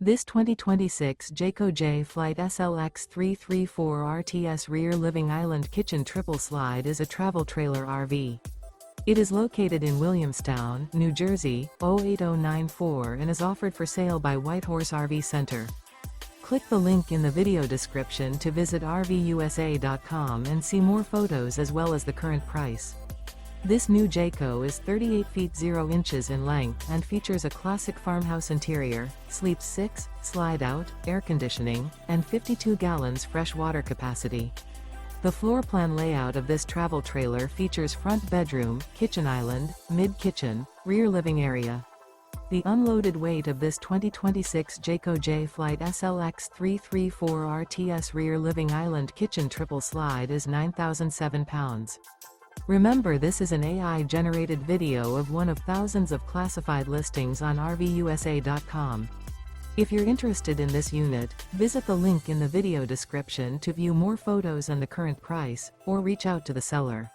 This 2026 Jayco Jay Flight SLX 334 RTS rear living island kitchen triple slide is a travel trailer RV. It is located in Williamstown, New Jersey, 08094 and is offered for sale by Whitehorse RV Center. Click the link in the video description to visit RVUSA.com and see more photos as well as the current price. This new Jayco is 38 feet 0 inches in length and features a classic farmhouse interior, sleeps 6, slide-out, air conditioning, and 52 gallons fresh water capacity. The floor plan layout of this travel trailer features front bedroom, kitchen island, mid-kitchen, rear living area. The unloaded weight of this 2026 Jayco Jay Flight SLX 334 RTS rear living island kitchen triple slide is 9,007 pounds. Remember, this is an AI-generated video of one of thousands of classified listings on RVUSA.com. If you're interested in this unit, visit the link in the video description to view more photos and the current price, or reach out to the seller.